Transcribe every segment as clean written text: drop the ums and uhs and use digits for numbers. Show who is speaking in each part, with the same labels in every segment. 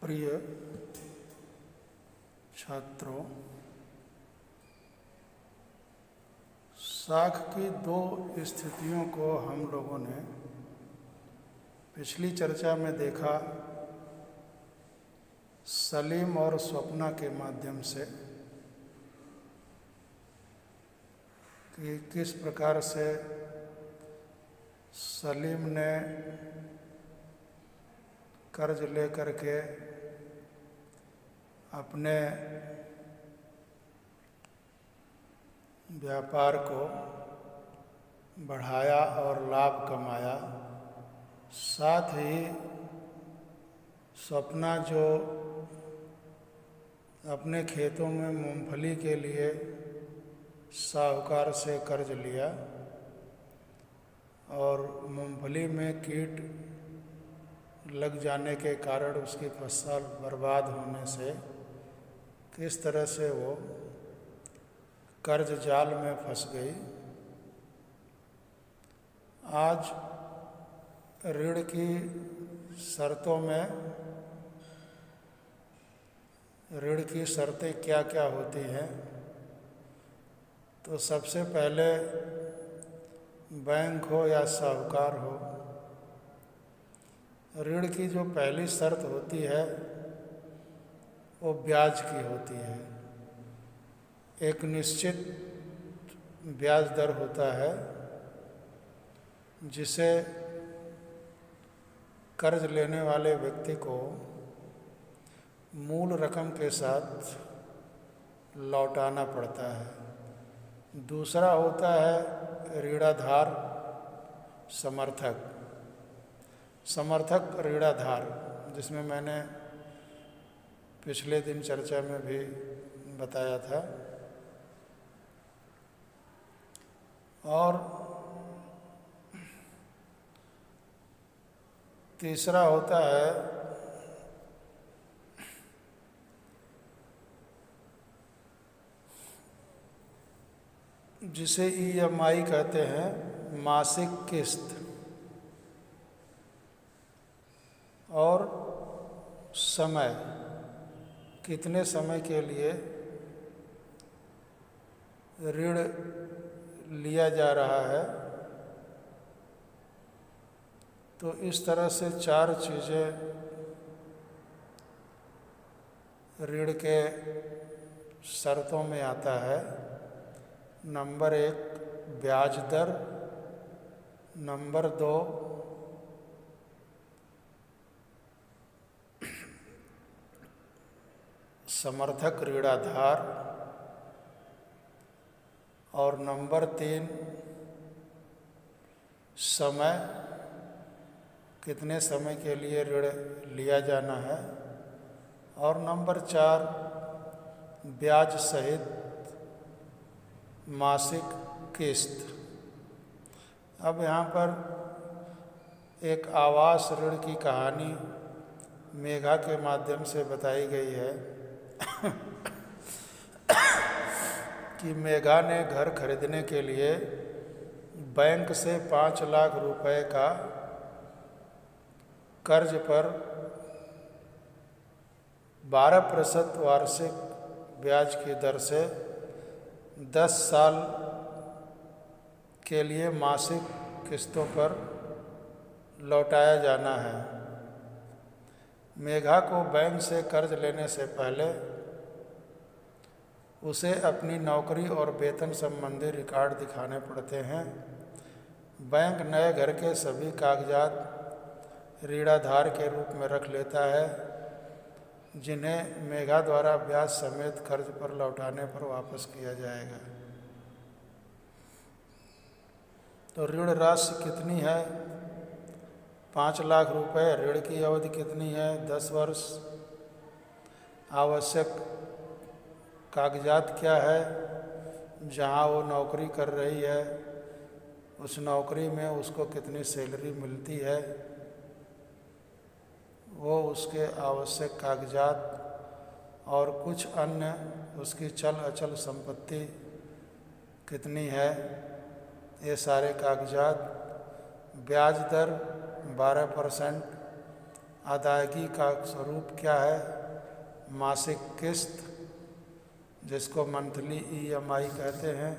Speaker 1: प्रिय छात्रों, साख की दो स्थितियों को हम लोगों ने पिछली चर्चा में देखा। सलीम और स्वप्ना के माध्यम से कि किस प्रकार से सलीम ने कर्ज लेकर के अपने व्यापार को बढ़ाया और लाभ कमाया। साथ ही स्वप्ना जो अपने खेतों में मूंगफली के लिए साहूकार से कर्ज लिया और मूंगफली में कीट लग जाने के कारण उसकी फसल बर्बाद होने से किस तरह से वो कर्ज जाल में फंस गई। आज ऋण की शर्तों में ऋण की शर्तें क्या क्या होती हैं, तो सबसे पहले बैंक हो या साहूकार हो, ऋण की जो पहली शर्त होती है वो ब्याज की होती है। एक निश्चित ब्याज दर होता है जिसे कर्ज लेने वाले व्यक्ति को मूल रकम के साथ लौटाना पड़ता है। दूसरा होता है ऋणाधार समर्थक ऋणाधार, जिसमें मैंने पिछले दिन चर्चा में भी बताया था। और तीसरा होता है जिसे EMI कहते हैं, मासिक किस्त। और समय, कितने समय के लिए ऋण लिया जा रहा है। तो इस तरह से चार चीज़ें ऋण के शर्तों में आता है। नंबर 1 ब्याज दर, नंबर 2 समर्थक ऋणाधार, और नंबर 3 समय, कितने समय के लिए ऋण लिया जाना है। और नंबर 4 ब्याज सहित मासिक किस्त। अब यहाँ पर एक आवास ऋण की कहानी मेघा के माध्यम से बताई गई है कि मेघा ने घर खरीदने के लिए बैंक से 5 लाख रुपए का कर्ज पर 12% वार्षिक ब्याज की दर से 10 साल के लिए मासिक किस्तों पर लौटाया जाना है। मेघा को बैंक से कर्ज लेने से पहले उसे अपनी नौकरी और वेतन संबंधी रिकॉर्ड दिखाने पड़ते हैं। बैंक नए घर के सभी कागजात ऋणाधार के रूप में रख लेता है, जिन्हें मेघा द्वारा ब्याज समेत कर्ज पर लौटाने पर वापस किया जाएगा। तो ऋण राशि कितनी है? 5 लाख रुपए। ऋण की अवधि कितनी है? 10 वर्ष। आवश्यक कागजात क्या है? जहाँ वो नौकरी कर रही है उस नौकरी में उसको कितनी सैलरी मिलती है, वो उसके आवश्यक कागजात और कुछ अन्य उसकी चल अचल संपत्ति कितनी है, ये सारे कागजात। ब्याज दर 12%, अदायगी का स्वरूप क्या है? मासिक किस्त, जिसको मंथली EMI कहते हैं।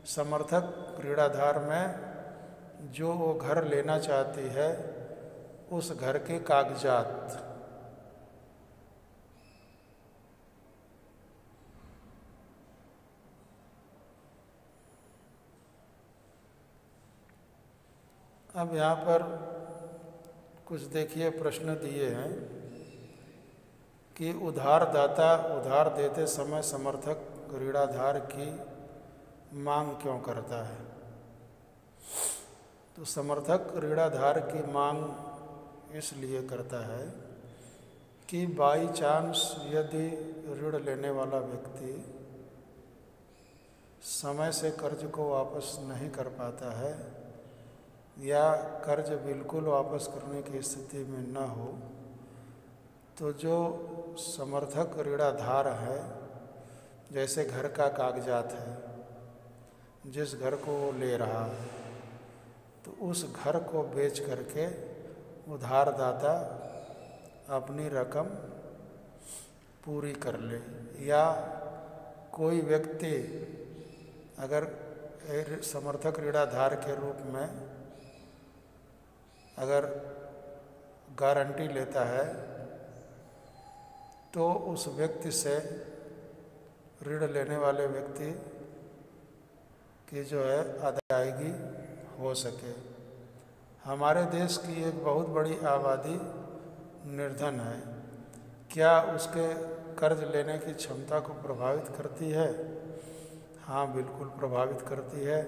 Speaker 1: समर्थक ऋणाधार में जो वो घर लेना चाहती है उस घर के कागजात, अब यहाँ पर कुछ देखिए प्रश्न दिए हैं कि उधारदाता उधार देते समय समर्थक ऋणाधार की मांग क्यों करता है? तो समर्थक ऋणाधार की मांग इसलिए करता है कि बाई चांस यदि ऋण लेने वाला व्यक्ति समय से कर्ज को वापस नहीं कर पाता है या कर्ज बिल्कुल वापस करने की स्थिति में न हो, तो जो समर्थक ऋणाधार है, जैसे घर का कागजात है, जिस घर को वो ले रहा है, तो उस घर को बेच करके उधारदाता अपनी रकम पूरी कर ले। या कोई व्यक्ति अगर समर्थक ऋणाधार के रूप में अगर गारंटी लेता है तो उस व्यक्ति से ऋण लेने वाले व्यक्ति की जो है अदायगी हो सके। हमारे देश की एक बहुत बड़ी आबादी निर्धन है। क्या उसके कर्ज लेने की क्षमता को प्रभावित करती है? हाँ, बिल्कुल प्रभावित करती है,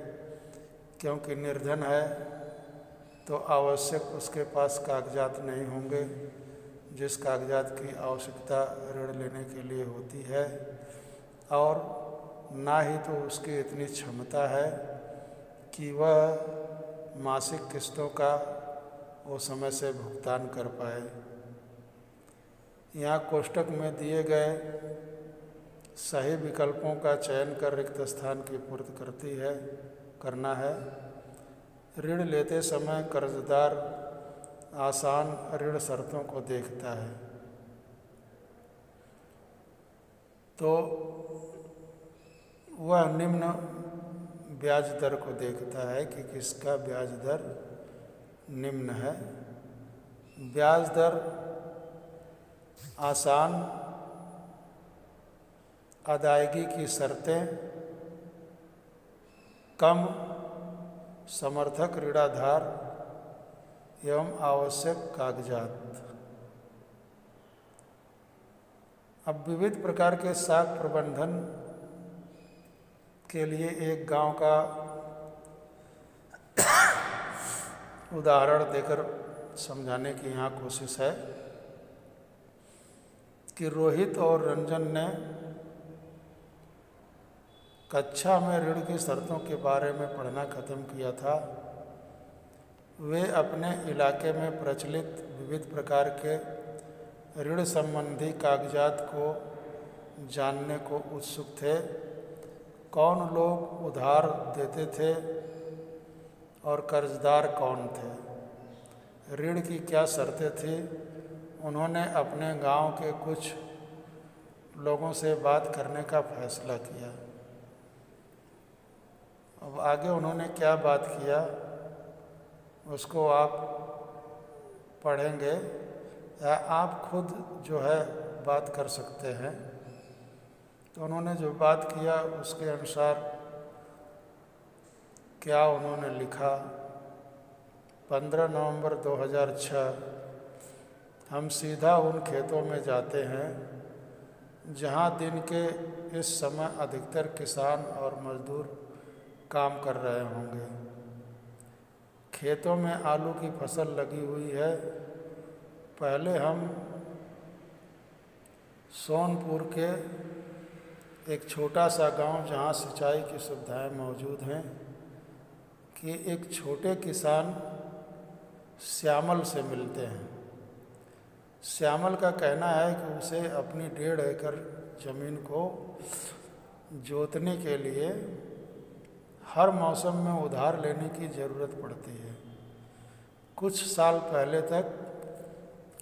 Speaker 1: क्योंकि निर्धन है तो आवश्यक उसके पास कागजात नहीं होंगे जिस कागजात की आवश्यकता ऋण लेने के लिए होती है, और ना ही तो उसकी इतनी क्षमता है कि वह मासिक किस्तों का वो समय से भुगतान कर पाए। यहाँ कोष्टक में दिए गए सही विकल्पों का चयन कर रिक्त स्थान की पूर्ति करना है। ऋण लेते समय कर्जदार आसान ऋण शर्तों को देखता है, तो वह निम्न ब्याज दर को देखता है कि किसका ब्याज दर निम्न है। ब्याज दर आसान, अदायगी की शर्तें कम, समर्थक ऋणाधार एवं आवश्यक कागजात। अब विविध प्रकार के साख प्रबंधन के लिए एक गांव का उदाहरण देकर समझाने की यहाँ कोशिश है कि रोहित और रंजन ने कक्षा में ऋण की शर्तों के बारे में पढ़ना खत्म किया था। वे अपने इलाके में प्रचलित विविध प्रकार के ऋण संबंधी कागजात को जानने को उत्सुक थे। कौन लोग उधार देते थे और कर्जदार कौन थे, ऋण की क्या शर्तें थी। उन्होंने अपने गांव के कुछ लोगों से बात करने का फैसला किया। अब आगे उन्होंने क्या बात किया उसको आप पढ़ेंगे या आप खुद जो है बात कर सकते हैं। तो उन्होंने जो बात किया उसके अनुसार क्या उन्होंने लिखा। 15 नवंबर 2006 हम सीधा उन खेतों में जाते हैं जहां दिन के इस समय अधिकतर किसान और मजदूर काम कर रहे होंगे। खेतों में आलू की फसल लगी हुई है। पहले हम सोनपुर के एक छोटा सा गांव जहां सिंचाई की सुविधाएं मौजूद हैं कि एक छोटे किसान श्यामल से मिलते हैं। श्यामल का कहना है कि उसे अपनी 1.5 एकड़ ज़मीन को जोतने के लिए हर मौसम में उधार लेने की ज़रूरत पड़ती है। कुछ साल पहले तक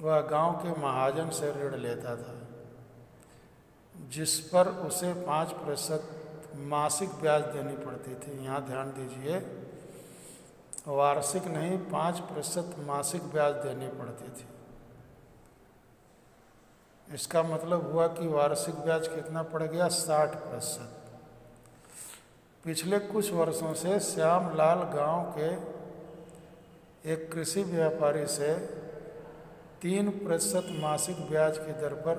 Speaker 1: वह गांव के महाजन से ऋण लेता था, जिस पर उसे 5% मासिक ब्याज देनी पड़ती थी। यहाँ ध्यान दीजिए, वार्षिक नहीं, 5% मासिक ब्याज देनी पड़ती थी। इसका मतलब हुआ कि वार्षिक ब्याज कितना पड़ गया? 60%। पिछले कुछ वर्षों से श्यामलाल गांव के एक कृषि व्यापारी से 3% मासिक ब्याज की दर पर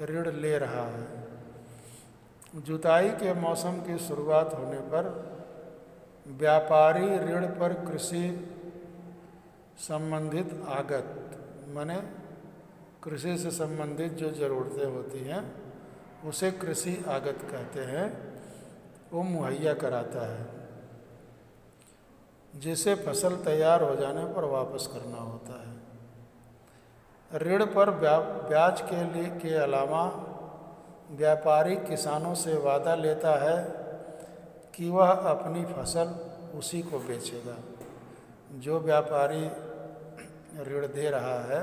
Speaker 1: ऋण ले रहा है। जुताई के मौसम की शुरुआत होने पर व्यापारी ऋण पर कृषि संबंधित आगत, माने कृषि से संबंधित जो ज़रूरतें होती हैं उसे कृषि आगत कहते हैं, वो मुहैया कराता है, जिसे फसल तैयार हो जाने पर वापस करना होता है। ऋण पर ब्याज के अलावा व्यापारी किसानों से वादा लेता है कि वह अपनी फसल उसी को बेचेगा। जो व्यापारी ऋण दे रहा है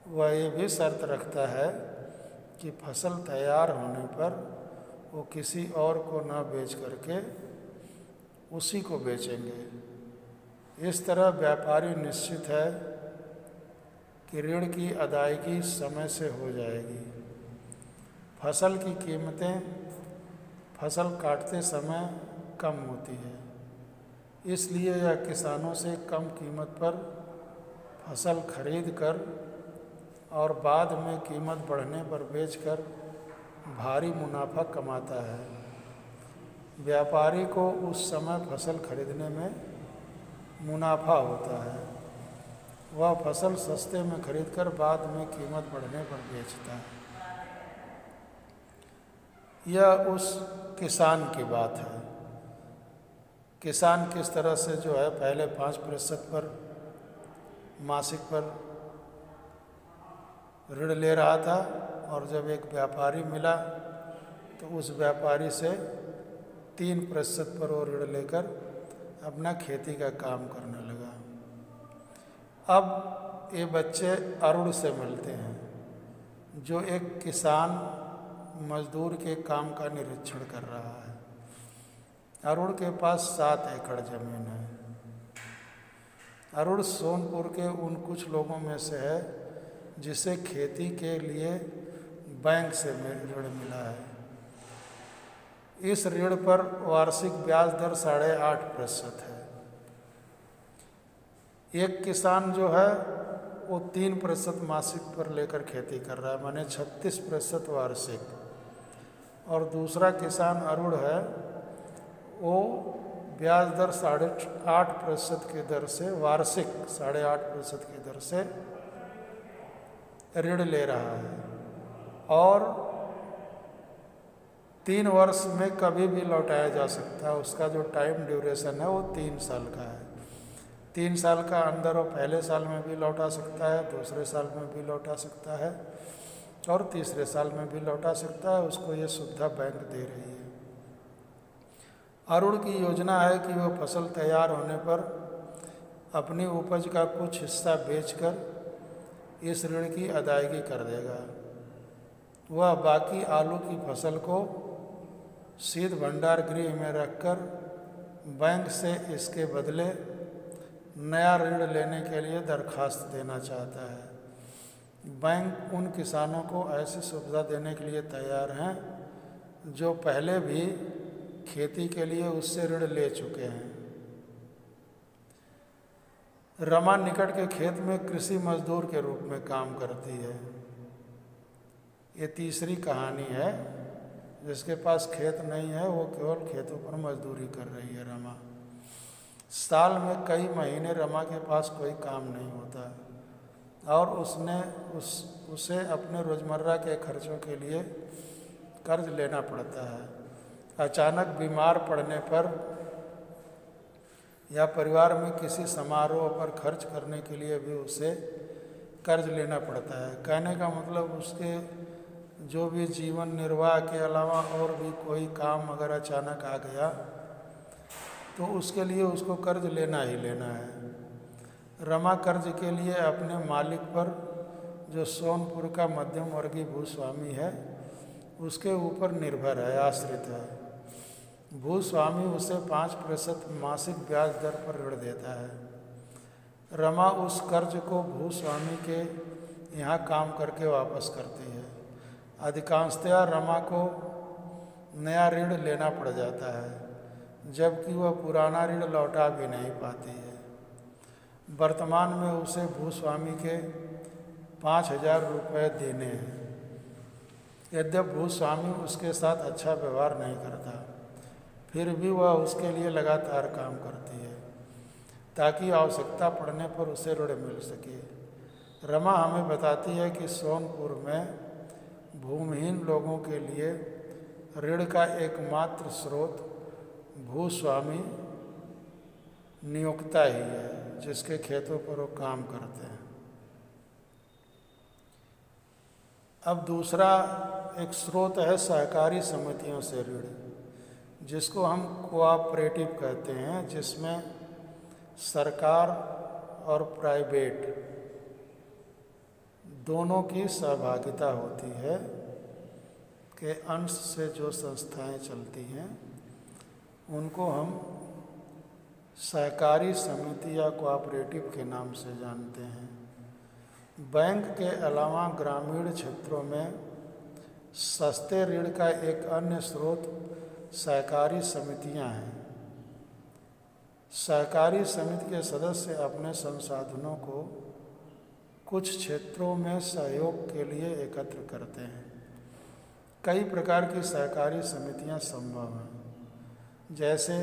Speaker 1: वह ये भी शर्त रखता है कि फसल तैयार होने पर वो किसी और को न बेच करके उसी को बेचेंगे। इस तरह व्यापारी निश्चित है कि ऋण की अदायगी समय से हो जाएगी। फसल की कीमतें फसल काटते समय कम होती है, इसलिए यह किसानों से कम कीमत पर फसल खरीद कर और बाद में कीमत बढ़ने पर बेचकर भारी मुनाफा कमाता है। व्यापारी को उस समय फसल खरीदने में मुनाफा होता है। वह फसल सस्ते में खरीदकर बाद में कीमत बढ़ने पर बेचता है। यह उस किसान की बात है। किसान किस तरह से जो है पहले 5% पर मासिक पर ऋण ले रहा था, और जब एक व्यापारी मिला तो उस व्यापारी से 3% पर वो ऋण लेकर अपना खेती का काम करने लगा। अब ये बच्चे अरुण से मिलते हैं, जो एक किसान मजदूर के काम का निरीक्षण कर रहा है। अरुण के पास 7 एकड़ जमीन है। अरुण सोनपुर के उन कुछ लोगों में से है जिसे खेती के लिए बैंक से ऋण मिला है। इस ऋण पर वार्षिक ब्याज दर 8.5% है। एक किसान जो है वो 3% मासिक पर लेकर खेती कर रहा है, माने 36% वार्षिक, और दूसरा किसान अरुण है वो ब्याज दर 8.5% की दर से, वार्षिक 8.5% की दर से ऋण ले रहा है, और 3 वर्ष में कभी भी लौटाया जा सकता है। उसका जो टाइम ड्यूरेशन है वो 3 साल का है। 3 साल का अंदर वो पहले साल में भी लौटा सकता है, दूसरे साल में भी लौटा सकता है, और तीसरे साल में भी लौटा सकता है। उसको ये सुविधा बैंक दे रही है। अरुण की योजना है कि वो फसल तैयार होने पर अपनी उपज का कुछ हिस्सा बेचकर इस ऋण की अदायगी कर देगा। वह बाकी आलू की फसल को शीत भंडार गृह में रखकर बैंक से इसके बदले नया ऋण लेने के लिए दरखास्त देना चाहता है। बैंक उन किसानों को ऐसी सुविधा देने के लिए तैयार हैं जो पहले भी खेती के लिए उससे ऋण ले चुके हैं। रमा निकट के खेत में कृषि मजदूर के रूप में काम करती है। ये तीसरी कहानी है। जिसके पास खेत नहीं है वो केवल खेतों पर मजदूरी कर रही है रमा। साल में कई महीने रमा के पास कोई काम नहीं होता और उसे अपने रोज़मर्रा के खर्चों के लिए कर्ज लेना पड़ता है। अचानक बीमार पड़ने पर या परिवार में किसी समारोह पर खर्च करने के लिए भी उसे कर्ज लेना पड़ता है। कहने का मतलब उसके जो भी जीवन निर्वाह के अलावा और भी कोई काम अगर अचानक आ गया तो उसके लिए उसको कर्ज लेना ही लेना है। रमा कर्ज के लिए अपने मालिक पर, जो सोनपुर का मध्यम वर्गीय भूस्वामी है, उसके ऊपर निर्भर है, आश्रित है। भूस्वामी उसे 5% मासिक ब्याज दर पर ऋण देता है। रमा उस कर्ज को भूस्वामी के यहाँ काम करके वापस करती है। अधिकांशतया रमा को नया ऋण लेना पड़ जाता है, जबकि वह पुराना ऋण लौटा भी नहीं पाती है। वर्तमान में उसे भूस्वामी के 5,000 रुपये देने हैं। यद्यपि भूस्वामी उसके साथ अच्छा व्यवहार नहीं करता, फिर भी वह उसके लिए लगातार काम करती है ताकि आवश्यकता पड़ने पर उसे ऋण मिल सके। रमा हमें बताती है कि सोनपुर में भूमिहीन लोगों के लिए ऋण का एकमात्र स्रोत भूस्वामी नियोक्ता ही है, जिसके खेतों पर वो काम करते हैं। अब दूसरा एक स्रोत है सहकारी समितियों से ऋण, जिसको हम कोऑपरेटिव कहते हैं, जिसमें सरकार और प्राइवेट दोनों की सहभागिता होती है के अंश से जो संस्थाएं चलती हैं उनको हम सहकारी समिति या कोऑपरेटिव के नाम से जानते हैं। बैंक के अलावा ग्रामीण क्षेत्रों में सस्ते ऋण का एक अन्य स्रोत सहकारी समितियां हैं। सहकारी समिति के सदस्य अपने संसाधनों को कुछ क्षेत्रों में सहयोग के लिए एकत्र करते हैं। कई प्रकार की सहकारी समितियां संभव हैं, जैसे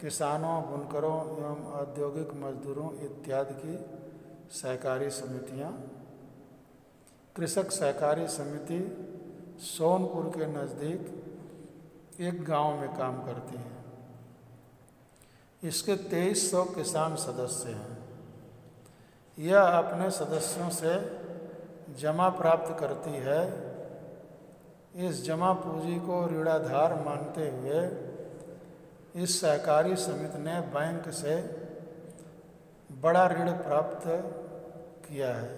Speaker 1: किसानों, बुनकरों एवं औद्योगिक मजदूरों इत्यादि की सहकारी समितियां। कृषक सहकारी समिति सोनपुर के नज़दीक एक गांव में काम करती है। इसके 2300 किसान सदस्य हैं। यह अपने सदस्यों से जमा प्राप्त करती है। इस जमा पूंजी को ऋणाधार मानते हुए इस सहकारी समिति ने बैंक से बड़ा ऋण प्राप्त किया है।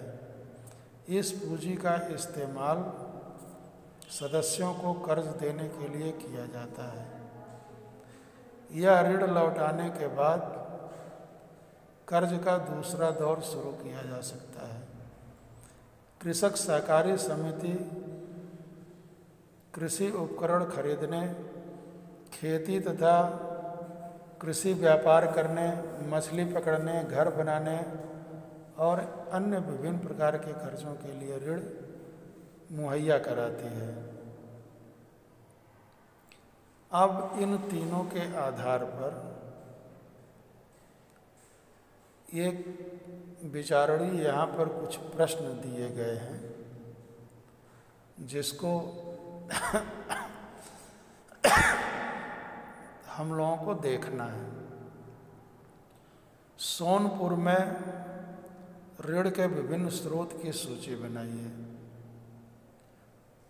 Speaker 1: इस पूंजी का इस्तेमाल सदस्यों को कर्ज देने के लिए किया जाता है। यह ऋण लौटाने के बाद कर्ज का दूसरा दौर शुरू किया जा सकता है। कृषक सहकारी समिति कृषि उपकरण खरीदने, खेती तथा कृषि व्यापार करने, मछली पकड़ने, घर बनाने और अन्य विभिन्न प्रकार के खर्चों के लिए ऋण मुहैया कराती है। अब इन तीनों के आधार पर एक विचारणी यहाँ पर कुछ प्रश्न दिए गए हैं, जिसको हम लोगों को देखना है। सोनपुर में ऋण के विभिन्न स्रोत की सूची बनाइए।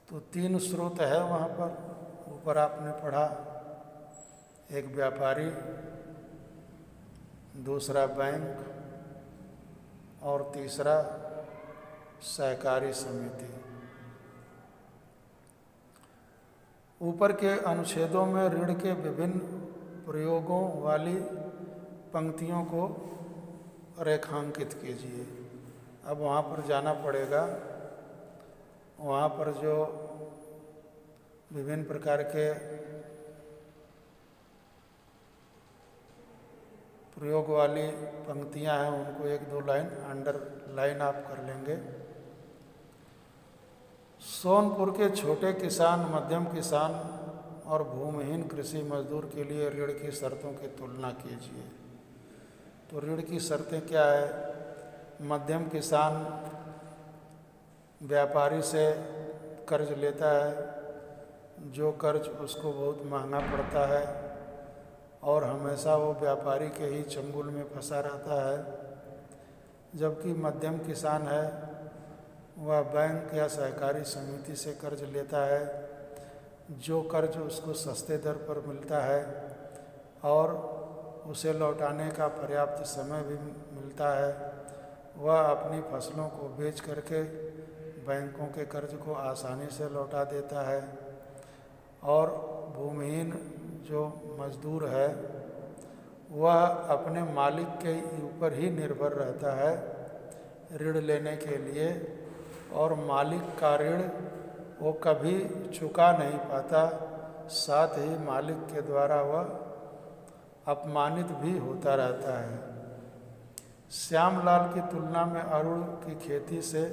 Speaker 1: तो 3 स्रोत है वहाँ पर, ऊपर आपने पढ़ा, एक व्यापारी, दूसरा बैंक और तीसरा सहकारी समिति। ऊपर के अनुच्छेदों में ऋण के विभिन्न प्रयोगों वाली पंक्तियों को रेखांकित कीजिए। अब वहाँ पर जाना पड़ेगा। वहाँ पर जो विभिन्न प्रकार के प्रयोग वाली पंक्तियाँ हैं, उनको 1-2 लाइन अंडरलाइन आप कर लेंगे। सोनपुर के छोटे किसान, मध्यम किसान और भूमिहीन कृषि मजदूर के लिए ऋण की शर्तों की तुलना कीजिए। तो ऋण की शर्तें क्या है? मध्यम किसान व्यापारी से कर्ज लेता है, जो कर्ज उसको बहुत महंगा पड़ता है और हमेशा वो व्यापारी के ही चंगुल में फंसा रहता है। जबकि मध्यम किसान है, वह बैंक या सहकारी समिति से कर्ज लेता है, जो कर्ज उसको सस्ते दर पर मिलता है और उसे लौटाने का पर्याप्त समय भी मिलता है। वह अपनी फसलों को बेच करके बैंकों के कर्ज को आसानी से लौटा देता है। और भूमिहीन जो मजदूर है वह अपने मालिक के ऊपर ही निर्भर रहता है ऋण लेने के लिए, और मालिक का ऋण वो कभी चुका नहीं पाता। साथ ही मालिक के द्वारा वह अपमानित भी होता रहता है। श्यामलाल की तुलना में अरुण की खेती से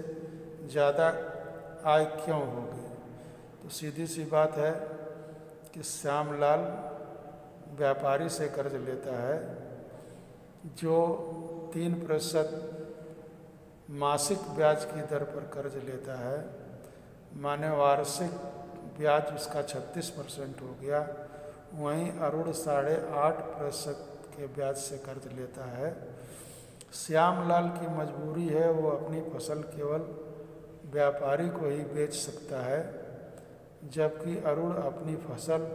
Speaker 1: ज़्यादा आय क्यों होगी? तो सीधी सी बात है कि श्यामलाल व्यापारी से कर्ज लेता है जो 3% मासिक ब्याज की दर पर कर्ज लेता है, माने वार्षिक ब्याज उसका 36% हो गया। वहीं अरुण 8.5% के ब्याज से कर्ज लेता है। श्यामलाल की मजबूरी है, वो अपनी फसल केवल व्यापारी को ही बेच सकता है, जबकि अरुण अपनी फसल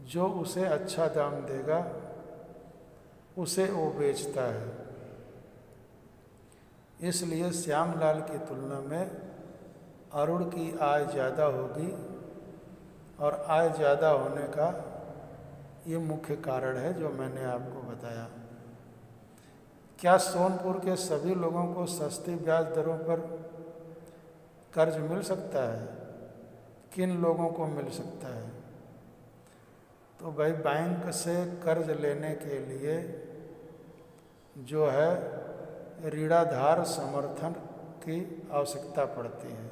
Speaker 1: जो उसे अच्छा दाम देगा उसे वो बेचता है। इसलिए श्यामलाल की तुलना में अरुण की आय ज़्यादा होगी, और आय ज़्यादा होने का ये मुख्य कारण है जो मैंने आपको बताया। क्या सोनपुर के सभी लोगों को सस्ती ब्याज दरों पर कर्ज मिल सकता है? किन लोगों को मिल सकता है? तो भाई बैंक से कर्ज लेने के लिए जो है ऋणाधार समर्थन की आवश्यकता पड़ती है,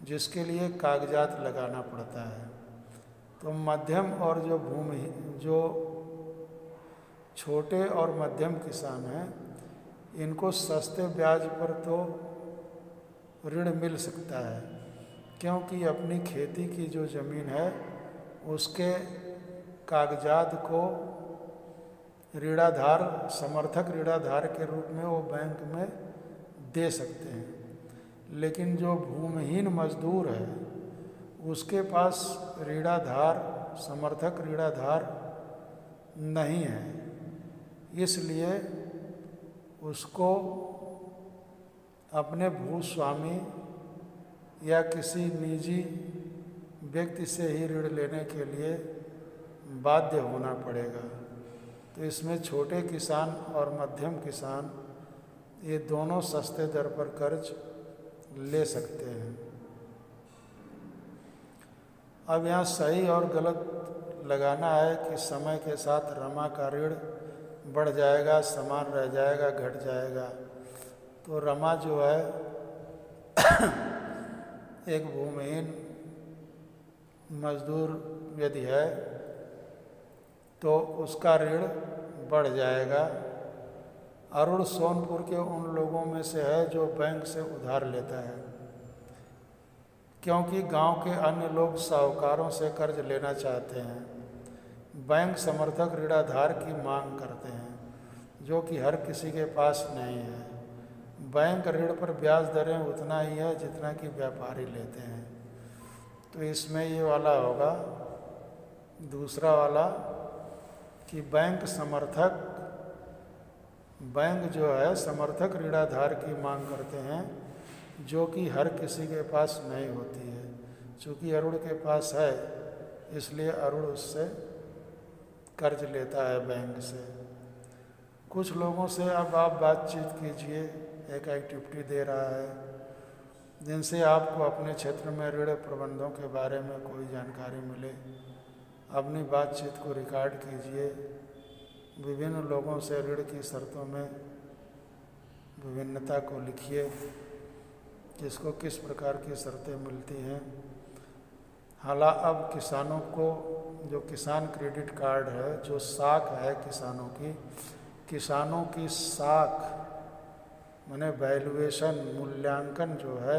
Speaker 1: जिसके लिए कागजात लगाना पड़ता है। तो मध्यम और जो छोटे और मध्यम किसान हैं, इनको सस्ते ब्याज पर तो ऋण मिल सकता है, क्योंकि अपनी खेती की जो ज़मीन है उसके कागजात को ऋणाधार समर्थक ऋणाधार के रूप में वो बैंक में दे सकते हैं। लेकिन जो भूमिहीन मजदूर है उसके पास ऋणाधार समर्थक ऋणाधार नहीं है, इसलिए उसको अपने भूस्वामी या किसी निजी व्यक्ति से ही ऋण लेने के लिए बाध्य होना पड़ेगा। तो इसमें छोटे किसान और मध्यम किसान ये दोनों सस्ते दर पर कर्ज ले सकते हैं। अब यहाँ सही और गलत लगाना है कि समय के साथ रमा का ऋण बढ़ जाएगा, समान रह जाएगा, घट जाएगा। तो रमा जो है एक भूमिहीन मजदूर यदि है तो उसका ऋण बढ़ जाएगा। अरुण सोनपुर के उन लोगों में से है जो बैंक से उधार लेता है, क्योंकि गांव के अन्य लोग साहूकारों से कर्ज लेना चाहते हैं। बैंक समर्थक ऋणाधार की मांग करते हैं, जो कि हर किसी के पास नहीं है। बैंक ऋण पर ब्याज दरें उतना ही है जितना कि व्यापारी लेते हैं। तो इसमें ये वाला होगा, दूसरा वाला कि बैंक जो है समर्थक ऋणाधार की मांग करते हैं, जो कि हर किसी के पास नहीं होती है। चूँकि अरुण के पास है, इसलिए अरुण उससे कर्ज लेता है बैंक से। कुछ लोगों से अब आप बातचीत कीजिए, एक एक्टिविटी दे रहा है जिनसे आपको अपने क्षेत्र में ऋण प्रबंधों के बारे में कोई जानकारी मिले। अपनी बातचीत को रिकॉर्ड कीजिए, विभिन्न लोगों से ऋण की शर्तों में विभिन्नता को लिखिए, किसको किस प्रकार की शर्तें मिलती हैं। हालांकि अब किसानों को जो किसान क्रेडिट कार्ड है, जो साख है किसानों की साख माने वैल्यूएशन मूल्यांकन जो है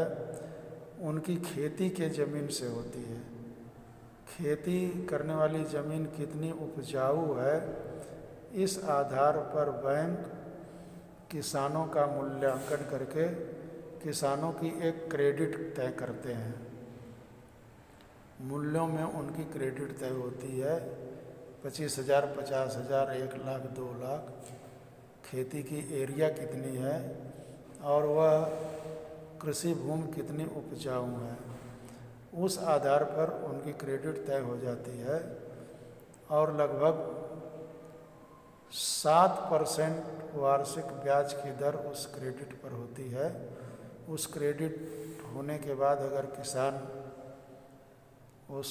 Speaker 1: उनकी खेती के ज़मीन से होती है। खेती करने वाली ज़मीन कितनी उपजाऊ है, इस आधार पर बैंक किसानों का मूल्यांकन करके किसानों की एक क्रेडिट तय करते हैं। मूल्यों में उनकी क्रेडिट तय होती है 25,000, 50,000, 1,00,000, 2,00,000 खेती की एरिया कितनी है और वह कृषि भूमि कितनी उपजाऊ है, उस आधार पर उनकी क्रेडिट तय हो जाती है। और लगभग 7% वार्षिक ब्याज की दर उस क्रेडिट पर होती है। उस क्रेडिट होने के बाद अगर किसान उस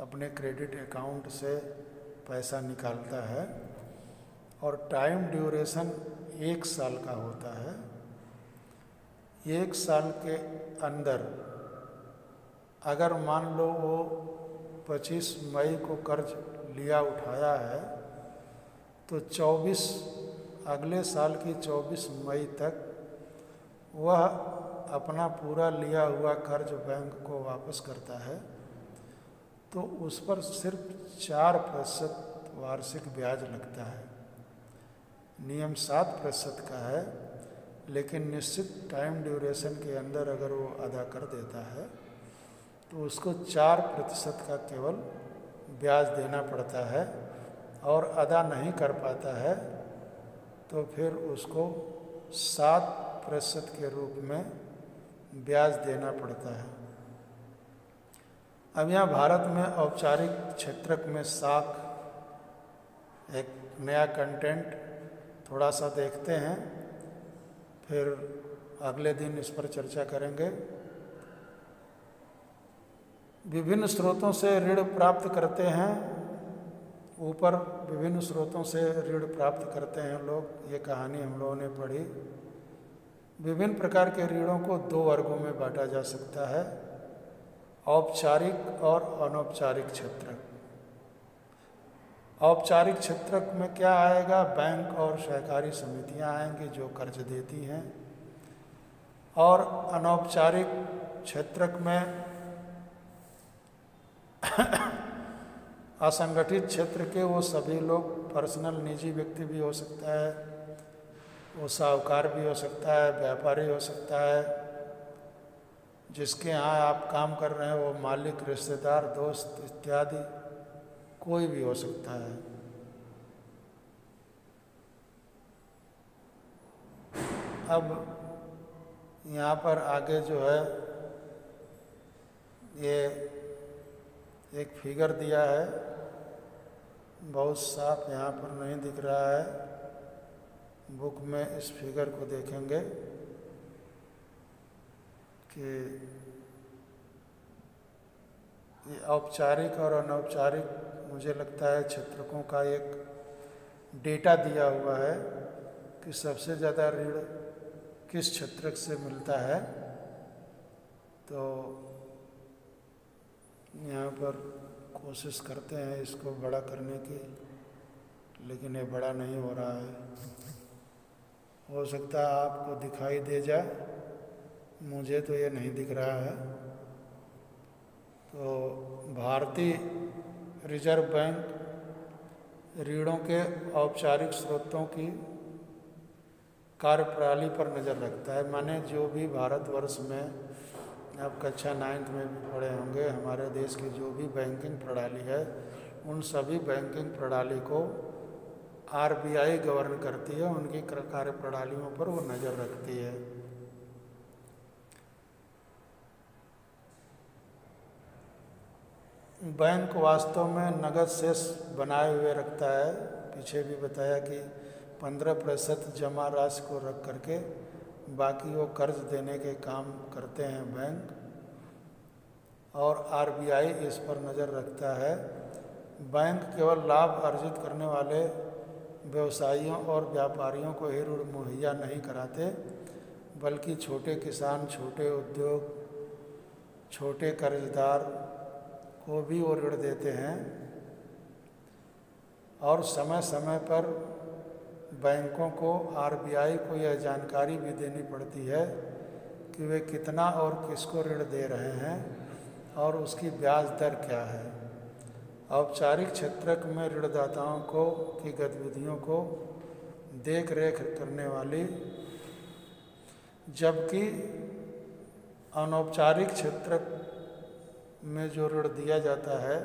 Speaker 1: अपने क्रेडिट अकाउंट से पैसा निकालता है और टाइम ड्यूरेशन 1 साल का होता है, 1 साल के अंदर अगर मान लो वो 25 मई को कर्ज लिया उठाया है तो अगले साल की 24 मई तक वह अपना पूरा लिया हुआ कर्ज बैंक को वापस करता है, तो उस पर सिर्फ 4% वार्षिक ब्याज लगता है। नियम 7% का है, लेकिन निश्चित टाइम ड्यूरेशन के अंदर अगर वो अदा कर देता है तो उसको 4% का केवल ब्याज देना पड़ता है, और अदा नहीं कर पाता है तो फिर उसको 7% के रूप में ब्याज देना पड़ता है। अब यहाँ भारत में औपचारिक क्षेत्रक में साख एक नया कंटेंट थोड़ा सा देखते हैं, फिर अगले दिन इस पर चर्चा करेंगे। विभिन्न स्रोतों से ऋण प्राप्त करते हैं, ऊपर विभिन्न स्रोतों से ऋण प्राप्त करते हैं लोग, ये कहानी हम लोगों ने पढ़ी। विभिन्न प्रकार के ऋणों को 2 वर्गों में बांटा जा सकता है, औपचारिक और अनौपचारिक क्षेत्रक। औपचारिक क्षेत्रक में क्या आएगा? बैंक और सहकारी समितियां आएंगी जो कर्ज देती हैं, और अनौपचारिक क्षेत्रक में असंगठित क्षेत्र के वो सभी लोग, पर्सनल निजी व्यक्ति भी हो सकता है, वो साहूकार भी हो सकता है, व्यापारी हो सकता है, जिसके यहाँ आप काम कर रहे हैं वो मालिक, रिश्तेदार, दोस्त इत्यादि कोई भी हो सकता है। अब यहाँ पर आगे जो है ये एक फिगर दिया है, बहुत साफ यहाँ पर नहीं दिख रहा है, बुक में इस फिगर को देखेंगे कि ये औपचारिक और अनौपचारिक मुझे लगता है क्षेत्रकों का एक डेटा दिया हुआ है कि सबसे ज़्यादा ऋण किस क्षेत्रक से मिलता है। तो यहाँ पर कोशिश करते हैं इसको बड़ा करने की, लेकिन ये बड़ा नहीं हो रहा है। हो सकता है आपको दिखाई दे जाए, मुझे तो ये नहीं दिख रहा है। तो भारतीय रिजर्व बैंक ऋणों के औपचारिक स्रोतों की कार्यप्रणाली पर नज़र रखता है। माने जो भी भारतवर्ष में, आप कक्षा 9th में भी पढ़े होंगे, हमारे देश की जो भी बैंकिंग प्रणाली है, उन सभी बैंकिंग प्रणाली को RBI गवर्न करती है, उनकी कार्यप्रणालियों पर वो नज़र रखती है। बैंक वास्तव में नगद शेष बनाए हुए रखता है। पीछे भी बताया कि 15% जमा राशि को रख करके बाकी वो कर्ज देने के काम करते हैं बैंक, और RBI इस पर नज़र रखता है। बैंक केवल लाभ अर्जित करने वाले व्यवसायियों और व्यापारियों को ही ऋण मुहैया नहीं कराते, बल्कि छोटे किसान, छोटे उद्योग, छोटे कर्जदार को भी वो ऋण देते हैं। और समय समय पर बैंकों को, RBI को यह जानकारी भी देनी पड़ती है कि वे कितना और किसको ऋण दे रहे हैं और उसकी ब्याज दर क्या है। औपचारिक क्षेत्रक में ऋणदाताओं को की गतिविधियों को देख रेख करने वाली, जबकि अनौपचारिक क्षेत्रक में जो ऋण दिया जाता है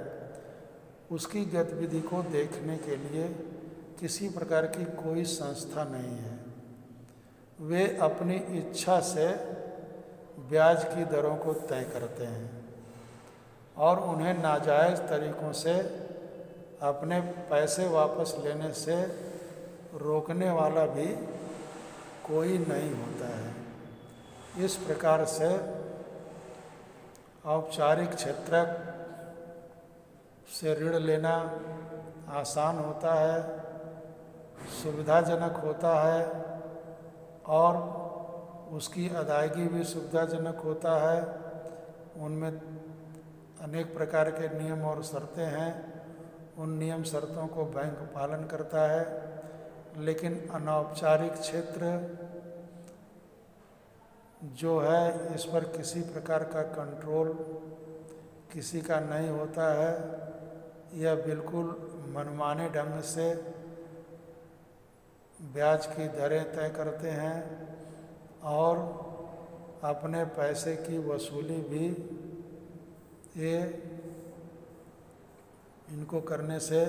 Speaker 1: उसकी गतिविधि को देखने के लिए किसी प्रकार की कोई संस्था नहीं है। वे अपनी इच्छा से ब्याज की दरों को तय करते हैं और उन्हें नाजायज़ तरीक़ों से अपने पैसे वापस लेने से रोकने वाला भी कोई नहीं होता है। इस प्रकार से औपचारिक क्षेत्र से ऋण लेना आसान होता है, सुविधाजनक होता है और उसकी अदायगी भी सुविधाजनक होता है। उनमें अनेक प्रकार के नियम और शर्तें हैं, उन नियम शर्तों को बैंक पालन करता है। लेकिन अनौपचारिक क्षेत्र जो है, इस पर किसी प्रकार का कंट्रोल किसी का नहीं होता है। यह बिल्कुल मनमाने ढंग से ब्याज की दरें तय करते हैं और अपने पैसे की वसूली भी ये इनको करने से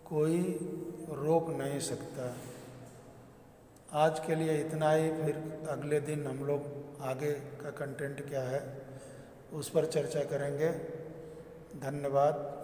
Speaker 1: कोई रोक नहीं सकता। आज के लिए इतना ही, फिर अगले दिन हम लोग आगे का कंटेंट क्या है उस पर चर्चा करेंगे। धन्यवाद।